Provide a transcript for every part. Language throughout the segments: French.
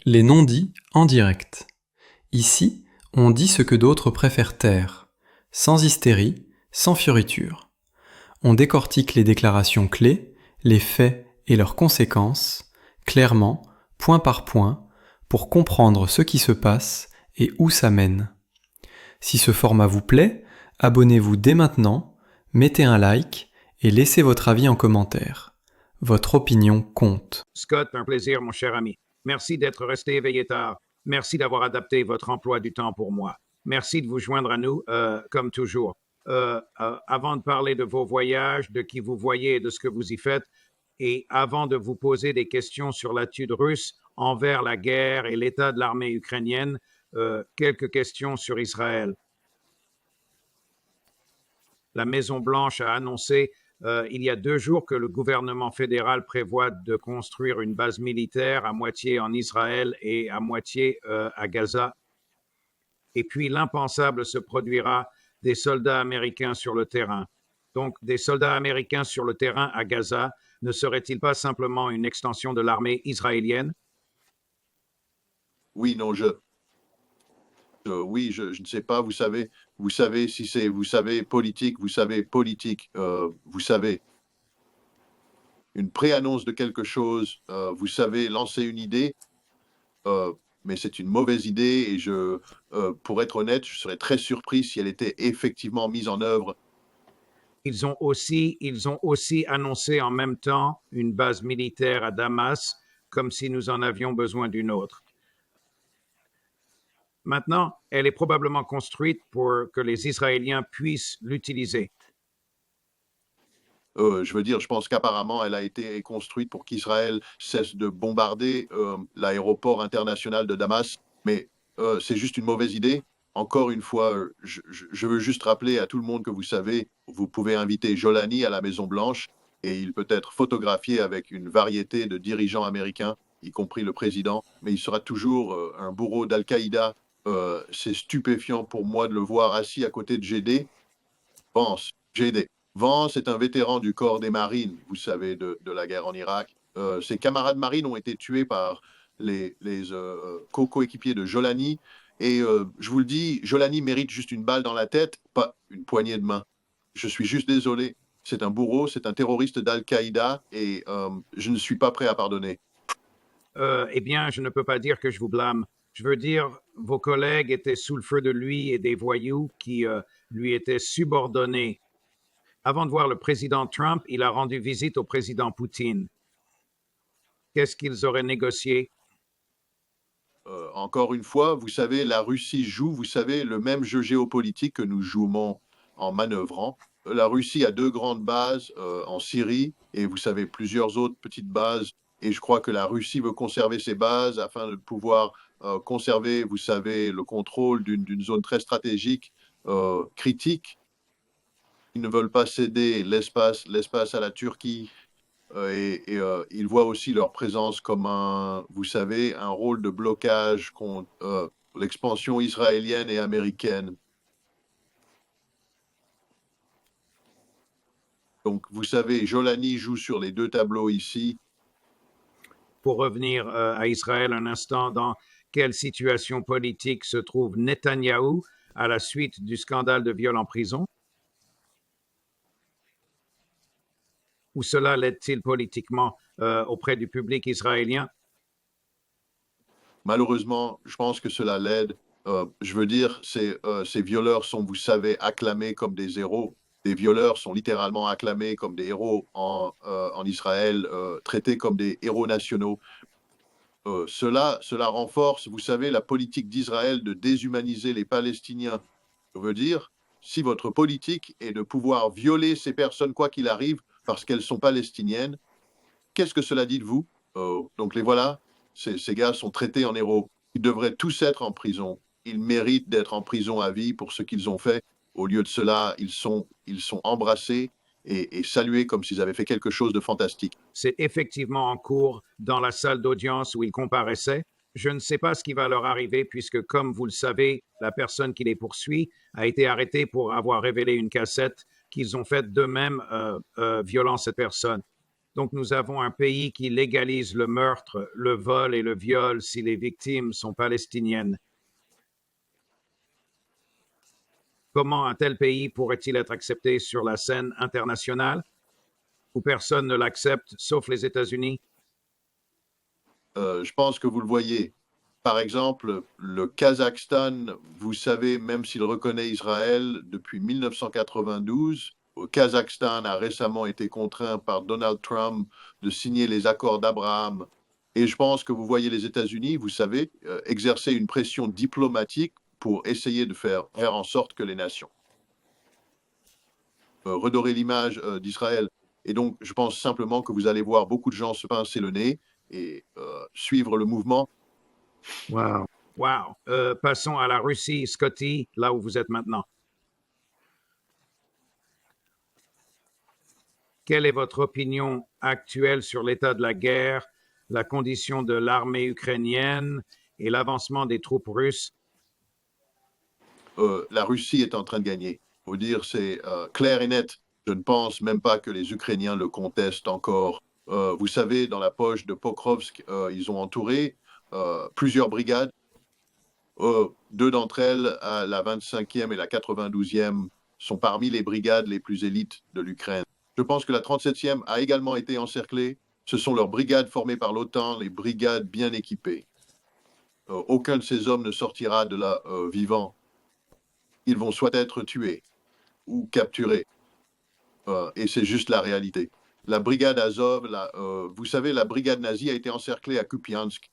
Les non-dits en direct. Ici, on dit ce que d'autres préfèrent taire, sans hystérie, sans fioriture. On décortique les déclarations clés, les faits et leurs conséquences, clairement, point par point, pour comprendre ce qui se passe et où ça mène. Si ce format vous plaît, abonnez-vous dès maintenant, mettez un like et laissez votre avis en commentaire. Votre opinion compte. Scott, un plaisir, mon cher ami. Merci d'être resté éveillé tard. Merci d'avoir adapté votre emploi du temps pour moi. Merci de vous joindre à nous, comme toujours. Avant de parler de vos voyages, de qui vous voyez et de ce que vous y faites, et avant de vous poser des questions sur l'attitude russe envers la guerre et l'état de l'armée ukrainienne, quelques questions sur Israël. La Maison-Blanche a annoncé il y a 2 jours que le gouvernement fédéral prévoit de construire une base militaire à moitié en Israël et à moitié à Gaza. Et puis l'impensable se produira, des soldats américains sur le terrain. Donc des soldats américains sur le terrain à Gaza ne serait-il pas simplement une extension de l'armée israélienne? Oui, non, oui, je ne sais pas, vous savez si c'est, vous savez, politique, vous savez, une préannonce de quelque chose, vous savez, lancer une idée, mais c'est une mauvaise idée et pour être honnête, je serais très surpris si elle était effectivement mise en œuvre. Ils ont aussi annoncé en même temps une base militaire à Damas, comme si nous en avions besoin d'une autre. Maintenant, elle est probablement construite pour que les Israéliens puissent l'utiliser. Je veux dire, je pense qu'apparemment, elle a été construite pour qu'Israël cesse de bombarder l'aéroport international de Damas, mais c'est juste une mauvaise idée. Encore une fois, je veux juste rappeler à tout le monde que vous savez, vous pouvez inviter Jolani à la Maison-Blanche et il peut être photographié avec une variété de dirigeants américains, y compris le président, mais il sera toujours un bourreau d'Al-Qaïda. C'est stupéfiant pour moi de le voir assis à côté de GD. Vance, GD. Vance est un vétéran du corps des marines, vous savez, de la guerre en Irak. Ses camarades marines ont été tués par les co-coéquipiers de Jolani. Et je vous le dis, Jolani mérite juste une balle dans la tête, pas une poignée de main. Je suis juste désolé. C'est un bourreau, c'est un terroriste d'Al-Qaïda et je ne suis pas prêt à pardonner. Eh bien, je ne peux pas dire que je vous blâme. Je veux dire, vos collègues étaient sous le feu de lui et des voyous qui lui étaient subordonnés. Avant de voir le président Trump, il a rendu visite au président Poutine. Qu'est-ce qu'ils auraient négocié? Encore une fois, vous savez, la Russie joue, vous savez, le même jeu géopolitique que nous jouons en manœuvrant. La Russie a 2 grandes bases en Syrie et vous savez, plusieurs autres petites bases. Et je crois que la Russie veut conserver ces bases afin de pouvoir conserver, vous savez, le contrôle d'une zone très stratégique, critique. Ils ne veulent pas céder l'espace à la Turquie. Ils voient aussi leur présence comme vous savez, un rôle de blocage contre l'expansion israélienne et américaine. Donc, vous savez, Jolani joue sur les 2 tableaux ici. Pour revenir à Israël un instant, dans quelle situation politique se trouve Netanyahou à la suite du scandale de viol en prison? Où cela l'aide-t-il politiquement auprès du public israélien? Malheureusement, je pense que cela l'aide. Je veux dire, ces violeurs sont, vous savez, acclamés comme des héros. Les violeurs sont littéralement acclamés comme des héros en Israël, traités comme des héros nationaux. Cela renforce, vous savez, la politique d'Israël de déshumaniser les Palestiniens. Je veux dire, si votre politique est de pouvoir violer ces personnes quoi qu'il arrive parce qu'elles sont palestiniennes, qu'est-ce que cela dit de vous? Donc les voilà, ces gars sont traités en héros. Ils devraient tous être en prison. Ils méritent d'être en prison à vie pour ce qu'ils ont fait. Au lieu de cela, ils sont embrassés et salués comme s'ils avaient fait quelque chose de fantastique. C'est effectivement en cours dans la salle d'audience où ils comparaissaient. Je ne sais pas ce qui va leur arriver puisque, comme vous le savez, la personne qui les poursuit a été arrêtée pour avoir révélé une cassette qu'ils ont faite d'eux-mêmes violant cette personne. Donc nous avons un pays qui légalise le meurtre, le vol et le viol si les victimes sont palestiniennes. Comment un tel pays pourrait-il être accepté sur la scène internationale où personne ne l'accepte sauf les États-Unis? Je pense que vous le voyez. Par exemple, le Kazakhstan, vous savez, même s'il reconnaît Israël depuis 1992, le Kazakhstan a récemment été contraint par Donald Trump de signer les accords d'Abraham. Et je pense que vous voyez les États-Unis, vous savez, exercer une pression diplomatique pour essayer de faire en sorte que les nations redorer l'image d'Israël. Et donc, je pense simplement que vous allez voir beaucoup de gens se pincer le nez et suivre le mouvement. Wow. Wow. Passons à la Russie, Scotty, là où vous êtes maintenant. Quelle est votre opinion actuelle sur l'état de la guerre, la condition de l'armée ukrainienne et l'avancement des troupes russes? La Russie est en train de gagner. Il faut dire, c'est clair et net. Je ne pense même pas que les Ukrainiens le contestent encore. Vous savez, dans la poche de Pokrovsk, ils ont entouré plusieurs brigades. Deux d'entre elles, la 25e et la 92e, sont parmi les brigades les plus élites de l'Ukraine. Je pense que la 37e a également été encerclée. Ce sont leurs brigades formées par l'OTAN, les brigades bien équipées. Aucun de ces hommes ne sortira de là vivant. Ils vont soit être tués ou capturés. Et c'est juste la réalité. La brigade Azov, vous savez, la brigade nazie a été encerclée à Kupiansk.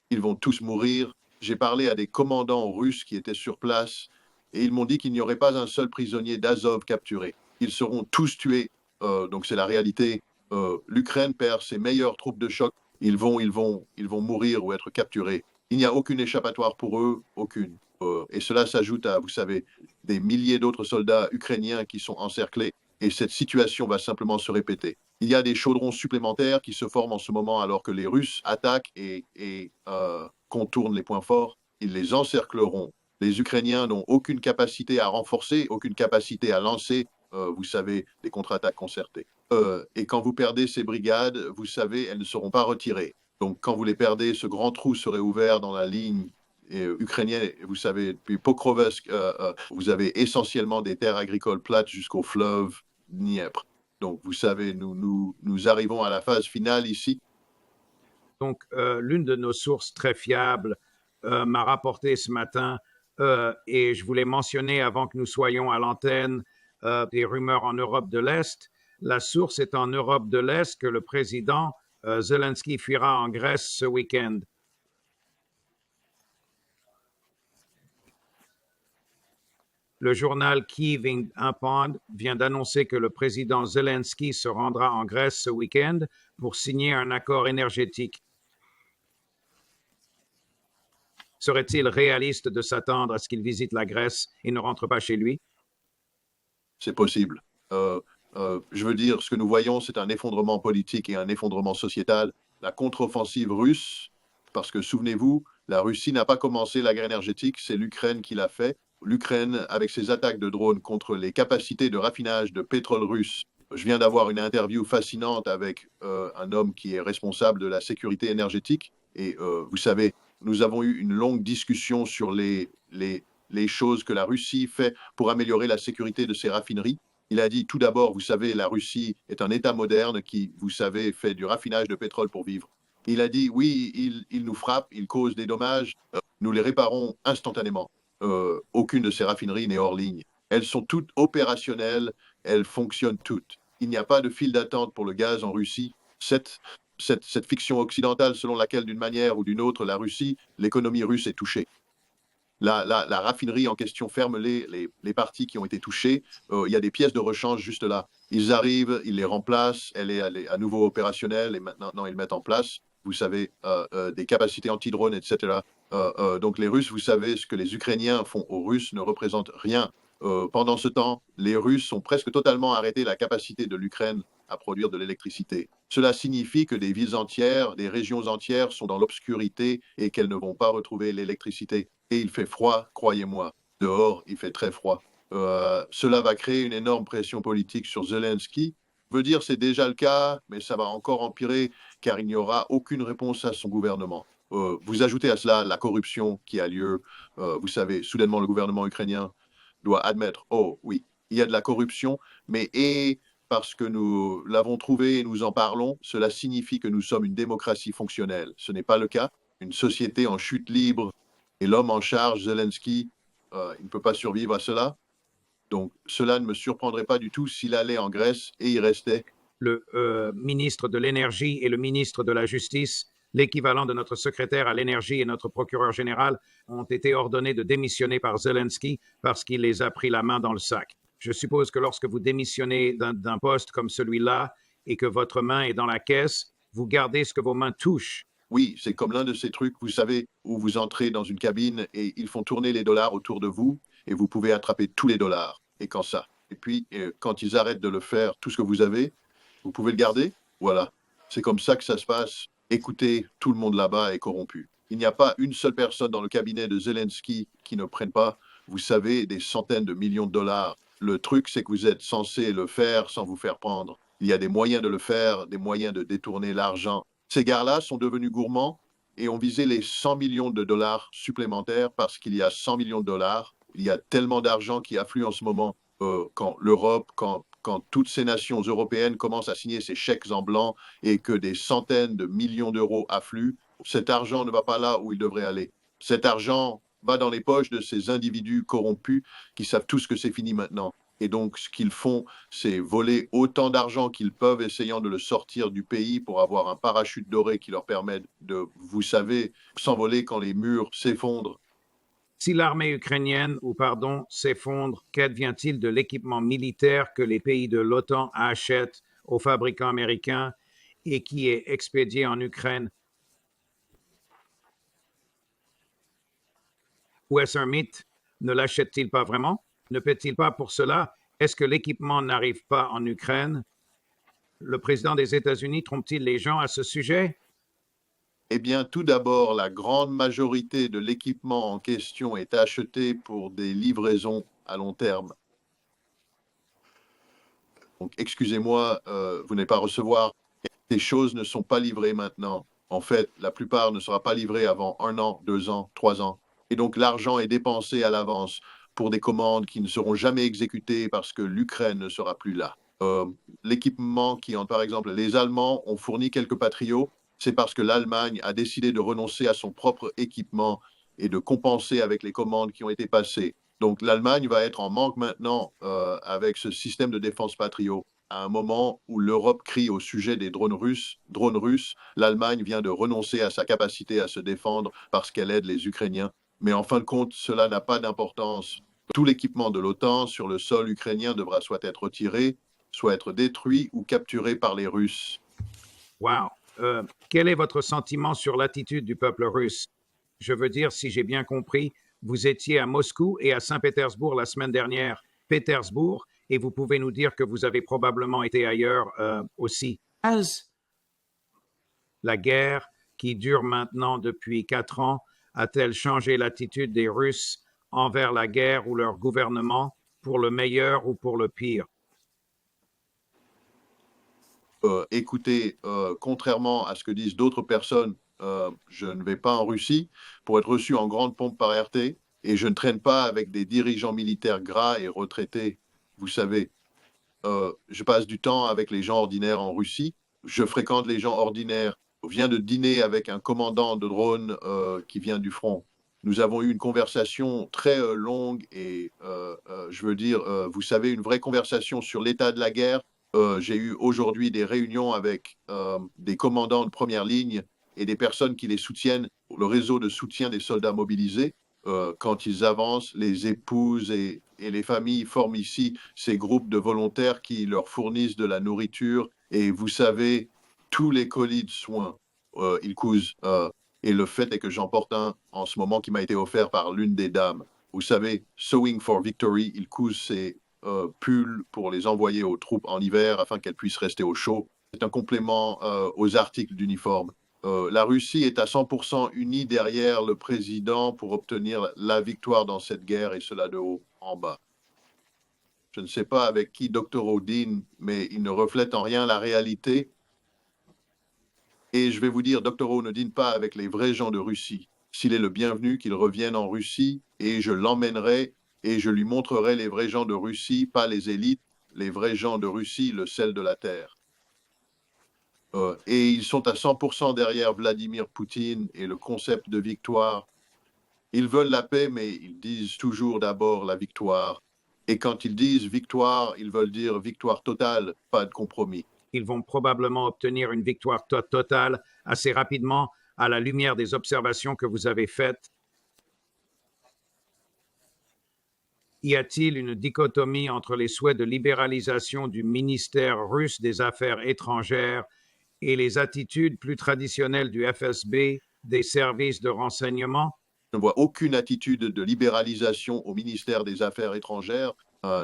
Ils vont tous mourir. J'ai parlé à des commandants russes qui étaient sur place et ils m'ont dit qu'il n'y aurait pas un seul prisonnier d'Azov capturé. Ils seront tous tués. Donc c'est la réalité. L'Ukraine perd ses meilleures troupes de choc. Ils vont mourir ou être capturés. Il n'y a aucune échappatoire pour eux, aucune. Et cela s'ajoute à, vous savez, des milliers d'autres soldats ukrainiens qui sont encerclés. Et cette situation va simplement se répéter. Il y a des chaudrons supplémentaires qui se forment en ce moment alors que les Russes attaquent et contournent les points forts. Ils les encercleront. Les Ukrainiens n'ont aucune capacité à renforcer, aucune capacité à lancer, vous savez, des contre-attaques concertées. Et quand vous perdez ces brigades, vous savez, elles ne seront pas retirées. Donc quand vous les perdez, ce grand trou serait ouvert dans la ligne ukrainienne. Vous savez, depuis Pokrovsk, vous avez essentiellement des terres agricoles plates jusqu'au fleuve Dniepr. Donc, vous savez, nous arrivons à la phase finale ici. Donc, l'une de nos sources très fiables m'a rapporté ce matin, et je voulais mentionner avant que nous soyons à l'antenne, des rumeurs en Europe de l'Est. La source est en Europe de l'Est que le président Zelensky fuira en Grèce ce week-end. Le journal Kyiv Inpod vient d'annoncer que le président Zelensky se rendra en Grèce ce week-end pour signer un accord énergétique. Serait-il réaliste de s'attendre à ce qu'il visite la Grèce et ne rentre pas chez lui? C'est possible. Je veux dire, ce que nous voyons, c'est un effondrement politique et un effondrement sociétal. La contre-offensive russe, parce que souvenez-vous, la Russie n'a pas commencé la guerre énergétique, c'est l'Ukraine qui l'a fait. L'Ukraine, avec ses attaques de drones contre les capacités de raffinage de pétrole russe. Je viens d'avoir une interview fascinante avec un homme qui est responsable de la sécurité énergétique. Et vous savez, nous avons eu une longue discussion sur les choses que la Russie fait pour améliorer la sécurité de ses raffineries. Il a dit, tout d'abord, vous savez, la Russie est un État moderne qui, vous savez, fait du raffinage de pétrole pour vivre. Il a dit, oui, il nous frappe, il cause des dommages, nous les réparons instantanément. Aucune de ces raffineries n'est hors ligne. Elles sont toutes opérationnelles, elles fonctionnent toutes. Il n'y a pas de file d'attente pour le gaz en Russie. Cette fiction occidentale selon laquelle, d'une manière ou d'une autre, la Russie, l'économie russe est touchée. La raffinerie en question ferme les parties qui ont été touchées. Il y a des pièces de rechange juste là. Ils arrivent, ils les remplacent, elle est à nouveau opérationnelle et maintenant ils mettent en place, vous savez, des capacités anti-drones, etc. Donc les Russes, vous savez, ce que les Ukrainiens font aux Russes ne représente rien. Pendant ce temps, les Russes ont presque totalement arrêté la capacité de l'Ukraine à produire de l'électricité. Cela signifie que des villes entières, des régions entières sont dans l'obscurité et qu'elles ne vont pas retrouver l'électricité. Et il fait froid, croyez-moi. Dehors, il fait très froid. Cela va créer une énorme pression politique sur Zelensky. Je veux dire, c'est déjà le cas, mais ça va encore empirer car il n'y aura aucune réponse à son gouvernement. Vous ajoutez à cela la corruption qui a lieu. Vous savez, soudainement, le gouvernement ukrainien doit admettre, oh oui, il y a de la corruption, mais et parce que nous l'avons trouvé et nous en parlons, cela signifie que nous sommes une démocratie fonctionnelle. Ce n'est pas le cas. Une société en chute libre et l'homme en charge, Zelensky, il ne peut pas survivre à cela. Donc, cela ne me surprendrait pas du tout s'il allait en Grèce et y restait. Le ministre de l'Énergie et le ministre de la Justice, l'équivalent de notre secrétaire à l'énergie et notre procureur général, ont été ordonnés de démissionner par Zelensky parce qu'il les a pris la main dans le sac. Je suppose que lorsque vous démissionnez d'un poste comme celui-là et que votre main est dans la caisse, vous gardez ce que vos mains touchent. Oui, c'est comme l'un de ces trucs, vous savez, où vous entrez dans une cabine et ils font tourner les dollars autour de vous et vous pouvez attraper tous les dollars. Et quand ça. Et puis, quand ils arrêtent de le faire, tout ce que vous avez, vous pouvez le garder. Voilà. C'est comme ça que ça se passe. Écoutez, tout le monde là-bas est corrompu. Il n'y a pas une seule personne dans le cabinet de Zelensky qui ne prenne pas, vous savez, des centaines de millions de dollars. Le truc, c'est que vous êtes censé le faire sans vous faire prendre. Il y a des moyens de le faire, des moyens de détourner l'argent. Ces gars-là sont devenus gourmands et ont visé les 100 millions de dollars supplémentaires parce qu'il y a 100 millions de dollars. Il y a tellement d'argent qui afflue en ce moment quand l'Europe, quand toutes ces nations européennes commencent à signer ces chèques en blanc et que des centaines de millions d'euros affluent, cet argent ne va pas là où il devrait aller. Cet argent va dans les poches de ces individus corrompus qui savent tous que c'est fini maintenant. Et donc, ce qu'ils font, c'est voler autant d'argent qu'ils peuvent, essayant de le sortir du pays pour avoir un parachute doré qui leur permet de, vous savez, s'envoler quand les murs s'effondrent. Si l'armée ukrainienne, ou pardon, s'effondre, qu'advient-il de l'équipement militaire que les pays de l'OTAN achètent aux fabricants américains et qui est expédié en Ukraine? Ou est-ce un mythe? Ne l'achète-t-il pas vraiment? Ne paie-t-il pas pour cela? Est-ce que l'équipement n'arrive pas en Ukraine? Le président des États-Unis trompe-t-il les gens à ce sujet? Eh bien, tout d'abord, la grande majorité de l'équipement en question est acheté pour des livraisons à long terme. Donc, excusez-moi, vous n'allez pas recevoir. Ces choses ne sont pas livrées maintenant. En fait, la plupart ne sera pas livrée avant 1 an, 2 ans, 3 ans. Et donc, l'argent est dépensé à l'avance pour des commandes qui ne seront jamais exécutées parce que l'Ukraine ne sera plus là. L'équipement qui, par exemple, les Allemands ont fourni quelques Patriots, c'est parce que l'Allemagne a décidé de renoncer à son propre équipement et de compenser avec les commandes qui ont été passées. Donc l'Allemagne va être en manque maintenant avec ce système de défense Patriot. À un moment où l'Europe crie au sujet des drones russes, l'Allemagne vient de renoncer à sa capacité à se défendre parce qu'elle aide les Ukrainiens. Mais en fin de compte, cela n'a pas d'importance. Tout l'équipement de l'OTAN sur le sol ukrainien devra soit être retiré, soit être détruit ou capturé par les Russes. Wow. Quel est votre sentiment sur l'attitude du peuple russe? Je veux dire, si j'ai bien compris, vous étiez à Moscou et à Saint-Pétersbourg la semaine dernière. Pétersbourg, et vous pouvez nous dire que vous avez probablement été ailleurs aussi. La guerre, qui dure maintenant depuis 4 ans, a-t-elle changé l'attitude des Russes envers la guerre ou leur gouvernement, pour le meilleur ou pour le pire? Écoutez, contrairement à ce que disent d'autres personnes, je ne vais pas en Russie pour être reçu en grande pompe par RT et je ne traîne pas avec des dirigeants militaires gras et retraités. Vous savez, je passe du temps avec les gens ordinaires en Russie. Je fréquente les gens ordinaires. Je viens de dîner avec un commandant de drone qui vient du front. Nous avons eu une conversation très longue et je veux dire, vous savez, une vraie conversation sur l'état de la guerre. J'ai eu aujourd'hui des réunions avec des commandants de première ligne et des personnes qui les soutiennent, le réseau de soutien des soldats mobilisés. Quand ils avancent, les épouses et les familles forment ici ces groupes de volontaires qui leur fournissent de la nourriture. Et vous savez, tous les colis de soins, ils cousent. Et le fait est que j'en porte un en ce moment qui m'a été offert par l'une des dames. Vous savez, Sewing for Victory, ils cousent ces pulls pour les envoyer aux troupes en hiver afin qu'elles puissent rester au chaud. C'est un complément aux articles d'uniforme. La Russie est à 100% unie derrière le président pour obtenir la victoire dans cette guerre et cela de haut en bas. Je ne sais pas avec qui Dr. Odin, mais il ne reflète en rien la réalité. Et je vais vous dire, Dr. O ne dîne pas avec les vrais gens de Russie. S'il est le bienvenu, qu'il revienne en Russie et je l'emmènerai et je lui montrerai les vrais gens de Russie, pas les élites, les vrais gens de Russie, le sel de la terre. Et ils sont à 100% derrière Vladimir Poutine et le concept de victoire. Ils veulent la paix, mais ils disent toujours d'abord la victoire. Et quand ils disent victoire, ils veulent dire victoire totale, pas de compromis. Ils vont probablement obtenir une victoire totale assez rapidement à la lumière des observations que vous avez faites. Y a-t-il une dichotomie entre les souhaits de libéralisation du ministère russe des Affaires étrangères et les attitudes plus traditionnelles du FSB, des services de renseignement? Je ne vois aucune attitude de libéralisation au ministère des Affaires étrangères.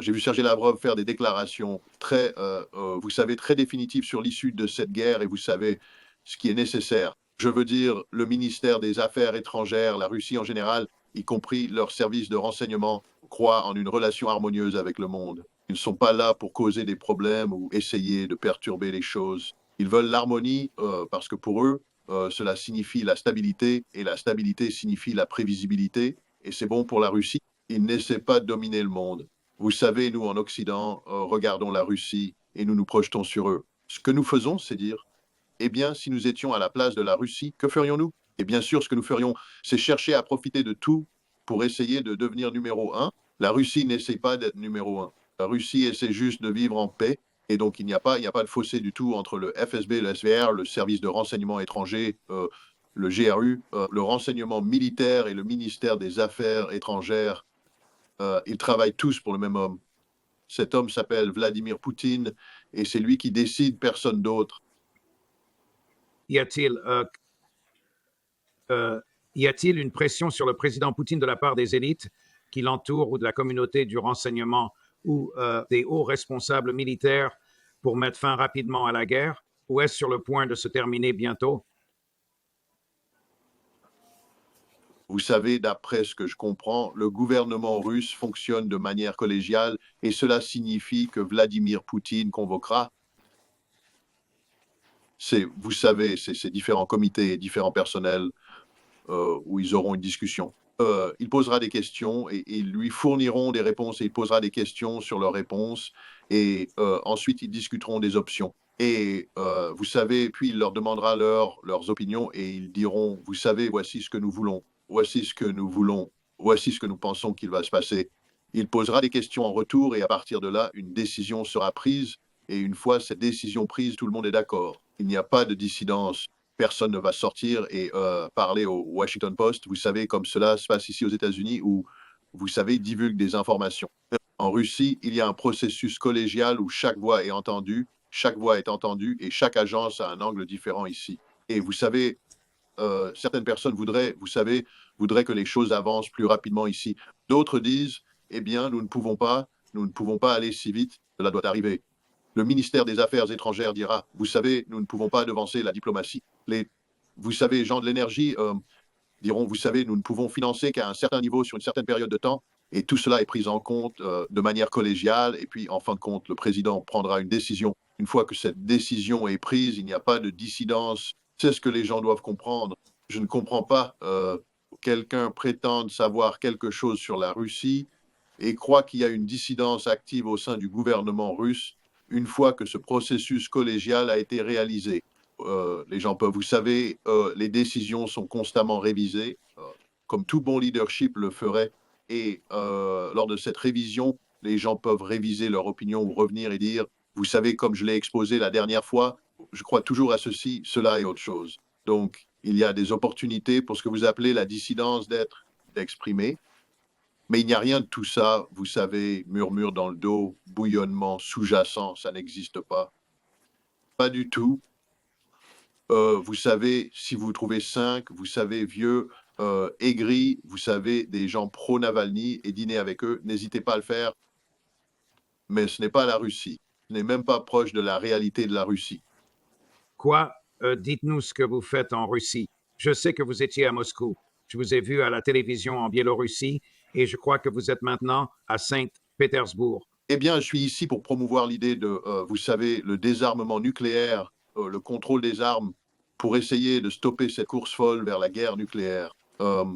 J'ai vu Sergei Lavrov faire des déclarations très, vous savez, très définitives sur l'issue de cette guerre et vous savez ce qui est nécessaire. Je veux dire, le ministère des Affaires étrangères, la Russie en général, y compris leurs services de renseignement, croient en une relation harmonieuse avec le monde. Ils ne sont pas là pour causer des problèmes ou essayer de perturber les choses. Ils veulent l'harmonie parce que pour eux, cela signifie la stabilité et la stabilité signifie la prévisibilité et c'est bon pour la Russie. Ils n'essaient pas de dominer le monde. Vous savez, nous en Occident, regardons la Russie et nous nous projetons sur eux. Ce que nous faisons, c'est dire, eh bien, si nous étions à la place de la Russie, que ferions-nous? Et bien sûr, ce que nous ferions, c'est chercher à profiter de tout pour essayer de devenir numéro un. La Russie n'essaie pas d'être numéro un. La Russie essaie juste de vivre en paix. Et donc, il n'y a pas de fossé du tout entre le FSB, le SVR, le service de renseignement étranger, le GRU, le renseignement militaire et le ministère des Affaires étrangères. Ils travaillent tous pour le même homme. Cet homme s'appelle Vladimir Poutine et c'est lui qui décide, personne d'autre. Y a-t-il une pression sur le président Poutine de la part des élites qui l'entourent ou de la communauté du renseignement ou des hauts responsables militaires pour mettre fin rapidement à la guerre? Ou est-ce sur le point de se terminer bientôt? Vous savez, d'après ce que je comprends, le gouvernement russe fonctionne de manière collégiale et cela signifie que Vladimir Poutine convoquera. Vous savez, ces différents comités et différents personnels où ils auront une discussion. Il posera des questions et ils lui fourniront des réponses et il posera des questions sur leurs réponses et ensuite ils discuteront des options. Et vous savez, puis il leur demandera leurs opinions et ils diront, vous savez, voici ce que nous voulons, voici ce que nous voulons, voici ce que nous pensons qu'il va se passer. Il posera des questions en retour et à partir de là, une décision sera prise et une fois cette décision prise, tout le monde est d'accord. Il n'y a pas de dissidence. Personne ne va sortir et parler au Washington Post. Vous savez, comme cela se passe ici aux États-Unis, où, vous savez, divulgue des informations. En Russie, il y a un processus collégial où chaque voix est entendue et chaque agence a un angle différent ici. Et vous savez, certaines personnes voudraient que les choses avancent plus rapidement ici. D'autres disent, eh bien, nous ne pouvons pas aller si vite, cela doit arriver. Le ministère des Affaires étrangères dira, vous savez, nous ne pouvons pas devancer la diplomatie. Vous savez, gens de l'énergie diront, vous savez, nous ne pouvons financer qu'à un certain niveau sur une certaine période de temps. Et tout cela est pris en compte de manière collégiale. Et puis, en fin de compte, le président prendra une décision. Une fois que cette décision est prise, il n'y a pas de dissidence. C'est ce que les gens doivent comprendre. Je ne comprends pas quelqu'un prétende savoir quelque chose sur la Russie et croit qu'il y a une dissidence active au sein du gouvernement russe une fois que ce processus collégial a été réalisé. Les gens peuvent, vous savez, les décisions sont constamment révisées, comme tout bon leadership le ferait. Et lors de cette révision, les gens peuvent réviser leur opinion ou revenir et dire, vous savez, comme je l'ai exposé la dernière fois, je crois toujours à ceci, cela et autre chose. Donc, il y a des opportunités pour ce que vous appelez la dissidence d'exprimer. Mais il n'y a rien de tout ça, vous savez, murmure dans le dos, bouillonnement sous-jacent, ça n'existe pas. Pas du tout. Vous savez, si vous trouvez 5, vous savez, vieux, aigris, vous savez, des gens pro-Navalny et dîner avec eux, n'hésitez pas à le faire. Mais ce n'est pas la Russie. Ce n'est même pas proche de la réalité de la Russie. Quoi? Dites-nous ce que vous faites en Russie. Je sais que vous étiez à Moscou. Je vous ai vu à la télévision en Biélorussie et je crois que vous êtes maintenant à Saint-Pétersbourg. Eh bien, je suis ici pour promouvoir l'idée de, vous savez, le désarmement nucléaire, le contrôle des armes, pour essayer de stopper cette course folle vers la guerre nucléaire.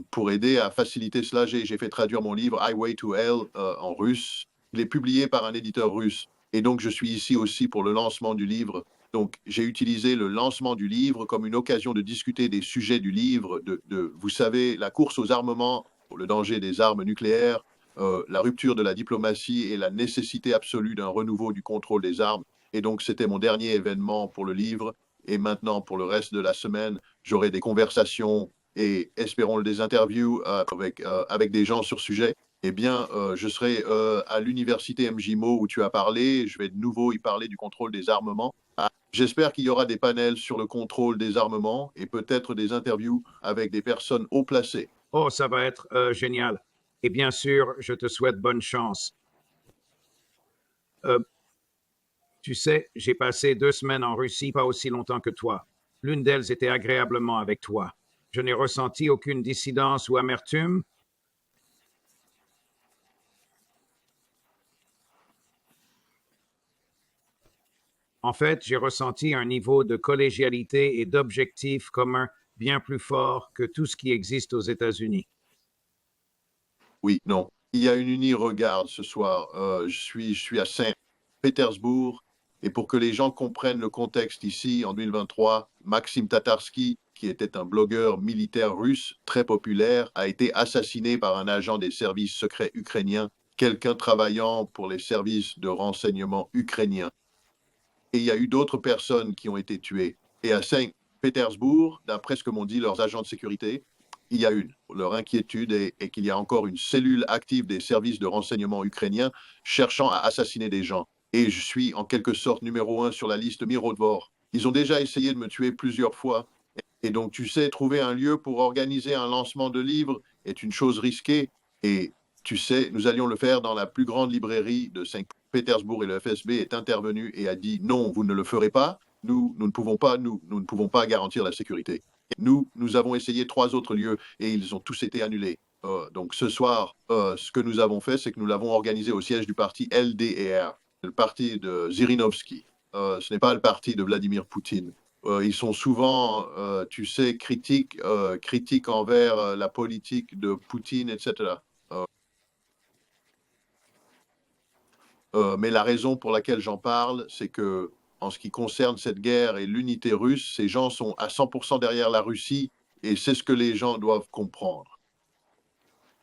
Pour aider à faciliter cela, j'ai fait traduire mon livre Highway to Hell en russe. Il est publié par un éditeur russe. Et donc, je suis ici aussi pour le lancement du livre. Donc, j'ai utilisé le lancement du livre comme une occasion de discuter des sujets du livre, vous savez, la course aux armements, le danger des armes nucléaires, la rupture de la diplomatie et la nécessité absolue d'un renouveau du contrôle des armes. Et donc, c'était mon dernier événement pour le livre. Et maintenant, pour le reste de la semaine, j'aurai des conversations et espérons des interviews avec des gens sur ce sujet. Eh bien, je serai à l'université MJMO où tu as parlé. Je vais de nouveau y parler du contrôle des armements. J'espère qu'il y aura des panels sur le contrôle des armements et peut-être des interviews avec des personnes haut placées. Oh, ça va être génial. Et bien sûr, je te souhaite bonne chance. Tu sais, j'ai passé 2 semaines en Russie, pas aussi longtemps que toi. L'une d'elles était agréablement avec toi. Je n'ai ressenti aucune dissidence ou amertume. En fait, j'ai ressenti un niveau de collégialité et d'objectif commun bien plus fort que tout ce qui existe aux États-Unis. Oui, non. Il y a une uni-regarde ce soir. Je suis à Saint-Pétersbourg. Et pour que les gens comprennent le contexte ici, en 2023, Maxime Tatarsky, qui était un blogueur militaire russe très populaire, a été assassiné par un agent des services secrets ukrainiens, quelqu'un travaillant pour les services de renseignement ukrainiens. Et il y a eu d'autres personnes qui ont été tuées. Et à Saint-Pétersbourg, d'après ce que m'ont dit leurs agents de sécurité, il y a leur inquiétude est qu'il y a encore une cellule active des services de renseignement ukrainiens cherchant à assassiner des gens. Et je suis en quelque sorte numéro 1 sur la liste Mirodvor. Ils ont déjà essayé de me tuer plusieurs fois. Et donc, tu sais, trouver un lieu pour organiser un lancement de livre est une chose risquée. Et tu sais, nous allions le faire dans la plus grande librairie de Saint-Pétersbourg et le FSB est intervenu et a dit non, vous ne le ferez pas. Nous ne pouvons pas, nous ne pouvons pas garantir la sécurité. Nous avons essayé 3 autres lieux et ils ont tous été annulés. Donc ce soir, ce que nous avons fait, c'est que nous l'avons organisé au siège du parti LDR, le parti de Zirinovski. Ce n'est pas le parti de Vladimir Poutine. Ils sont souvent, tu sais, critiques envers la politique de Poutine, etc. Mais la raison pour laquelle j'en parle, c'est que, en ce qui concerne cette guerre et l'unité russe, ces gens sont à 100% derrière la Russie et c'est ce que les gens doivent comprendre.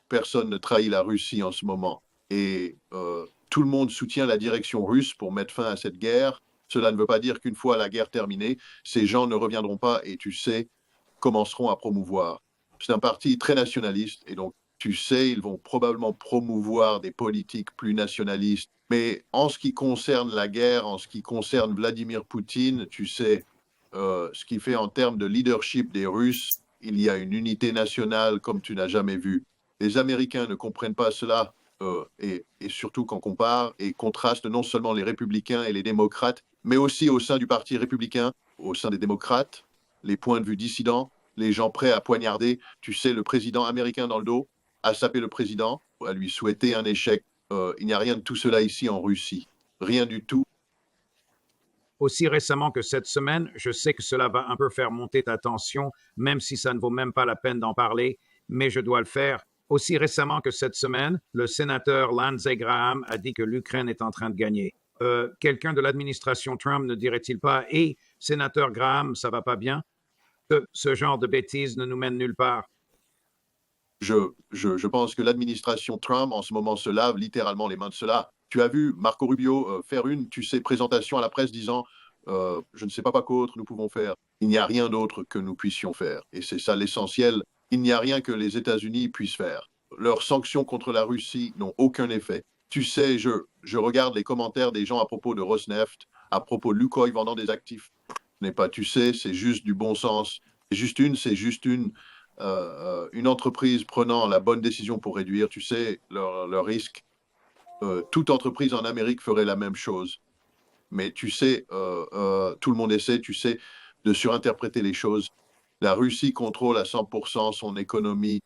Personne ne trahit la Russie en ce moment et tout le monde soutient la direction russe pour mettre fin à cette guerre. Cela ne veut pas dire qu'une fois la guerre terminée, ces gens ne reviendront pas et tu sais, commenceront à promouvoir. C'est un parti très nationaliste et donc tu sais, ils vont probablement promouvoir des politiques plus nationalistes. Mais en ce qui concerne la guerre, en ce qui concerne Vladimir Poutine, tu sais, ce qu'il fait en termes de leadership des Russes, il y a une unité nationale comme tu n'as jamais vu. Les Américains ne comprennent pas cela et surtout quand on compare et contraste non seulement les républicains et les démocrates, mais aussi au sein du Parti républicain, au sein des démocrates, les points de vue dissidents, les gens prêts à poignarder, tu sais, le président américain dans le dos, à saper le président, à lui souhaiter un échec. Il n'y a rien de tout cela ici en Russie. Rien du tout. Aussi récemment que cette semaine, je sais que cela va un peu faire monter ta tension, même si ça ne vaut même pas la peine d'en parler, mais je dois le faire. Aussi récemment que cette semaine, le sénateur Lindsey Graham a dit que l'Ukraine est en train de gagner. Quelqu'un de l'administration Trump ne dirait-il pas « Hey, sénateur Graham, ça va pas bien ?» Ce genre de bêtises ne nous mène nulle part. Je pense que l'administration Trump en ce moment se lave littéralement les mains de cela. Tu as vu Marco Rubio faire une, tu sais, présentation à la presse disant je ne sais pas quoi d'autre nous pouvons faire. Il n'y a rien d'autre que nous puissions faire. Et c'est ça l'essentiel. Il n'y a rien que les États-Unis puissent faire. Leurs sanctions contre la Russie n'ont aucun effet. Tu sais, je regarde les commentaires des gens à propos de Rosneft, à propos de Lukoil vendant des actifs. Ce n'est pas, tu sais, c'est juste du bon sens. C'est juste une entreprise prenant la bonne décision pour réduire, tu sais, leur risque. Toute entreprise en Amérique ferait la même chose. Mais tu sais, tout le monde essaie, tu sais, de surinterpréter les choses. La Russie contrôle à 100% son économie.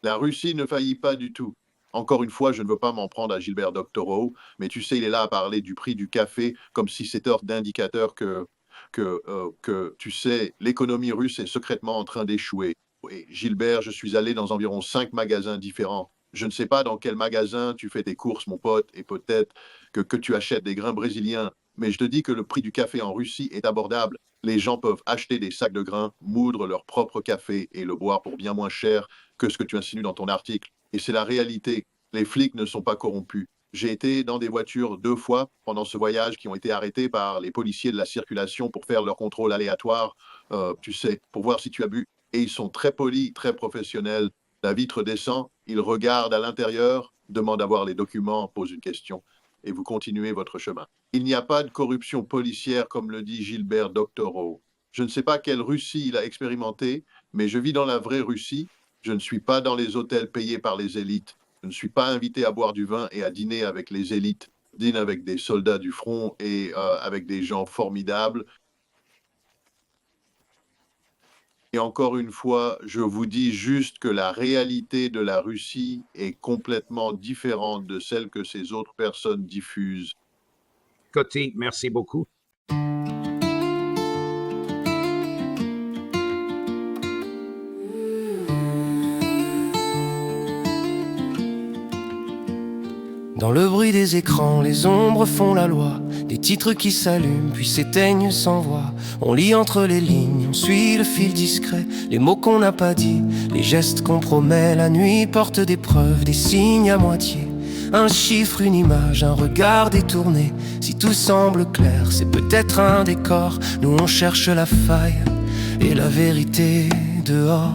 La Russie ne faillit pas du tout. Encore une fois, je ne veux pas m'en prendre à Gilbert Doctorow, mais tu sais, il est là à parler du prix du café comme si c'était un indicateur que tu sais, l'économie russe est secrètement en train d'échouer. Et Gilbert, je suis allé dans environ 5 magasins différents. Je ne sais pas dans quel magasin tu fais tes courses, mon pote, et peut-être que tu achètes des grains brésiliens, mais je te dis que le prix du café en Russie est abordable. Les gens peuvent acheter des sacs de grains, moudre leur propre café et le boire pour bien moins cher que ce que tu insinues dans ton article. Et c'est la réalité. Les flics ne sont pas corrompus. J'ai été dans des voitures 2 fois pendant ce voyage qui ont été arrêtées par les policiers de la circulation pour faire leur contrôle aléatoire, tu sais, pour voir si tu as bu. Et ils sont très polis, très professionnels. La vitre descend, ils regardent à l'intérieur, demandent à voir les documents, posent une question, et vous continuez votre chemin. Il n'y a pas de corruption policière, comme le dit Gilbert Doctorow. Je ne sais pas quelle Russie il a expérimenté, mais je vis dans la vraie Russie. Je ne suis pas dans les hôtels payés par les élites. Je ne suis pas invité à boire du vin et à dîner avec les élites. Je dîne avec des soldats du front et avec des gens formidables. Et encore une fois, je vous dis juste que la réalité de la Russie est complètement différente de celle que ces autres personnes diffusent. Coty, merci beaucoup. Dans le bruit des écrans, les ombres font la loi. Des titres qui s'allument puis s'éteignent sans voix. On lit entre les lignes, on suit le fil discret. Les mots qu'on n'a pas dit, les gestes qu'on promet. La nuit porte des preuves, des signes à moitié. Un chiffre, une image, un regard détourné. Si tout semble clair, c'est peut-être un décor. Nous on cherche la faille et la vérité dehors.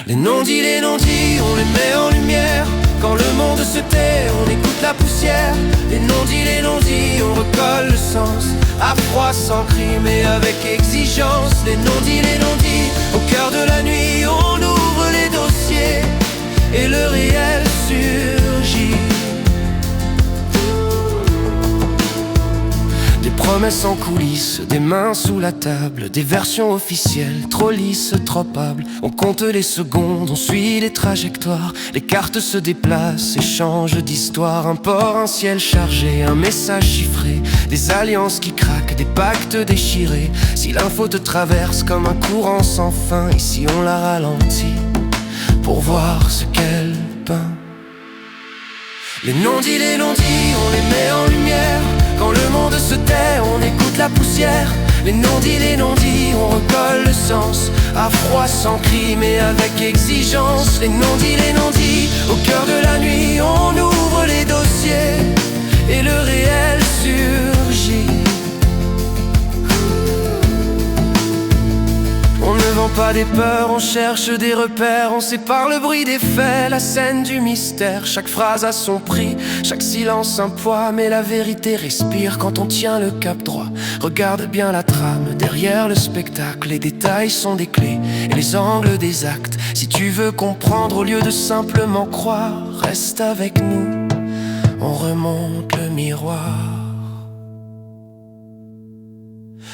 Les non-dits, on les met en lumière. Quand le monde se tait, on écoute la poussière. Les non-dits, on recolle le sens. À froid, sans cri, mais avec exigence. Les non-dits, au cœur de la nuit, on ouvre les dossiers et le réel surgit. Des promesses en coulisses, des mains sous la table. Des versions officielles, trop lisses, trop hables. On compte les secondes, on suit les trajectoires. Les cartes se déplacent et changent d'histoire. Un port, un ciel chargé, un message chiffré. Des alliances qui craquent, des pactes déchirés. Si l'info te traverse comme un courant sans fin, ici on la ralentit pour voir ce qu'elle peint. Les non-dits, on les met en lumière. Quand le monde se tait, on écoute la poussière. Les non-dits, on recolle le sens. À froid, sans cri, mais avec exigence. Les non-dits, au cœur de la nuit, on ouvre les dossiers et le réel surgit. On ne vend pas des peurs, on cherche des repères. On sépare le bruit des faits, la scène du mystère. Chaque phrase a son prix, chaque silence un poids. Mais la vérité respire quand on tient le cap droit. Regarde bien la trame, derrière le spectacle. Les détails sont des clés et les angles des actes. Si tu veux comprendre au lieu de simplement croire, reste avec nous, on remonte le miroir.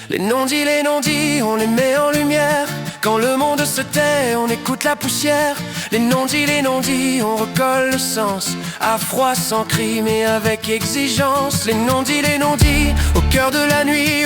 Les non-dits, on les met en lumière. Quand le monde se tait, on écoute la poussière. Les non-dits, on recolle le sens. À froid, sans cri, mais avec exigence. Les non-dits, au cœur de la nuit,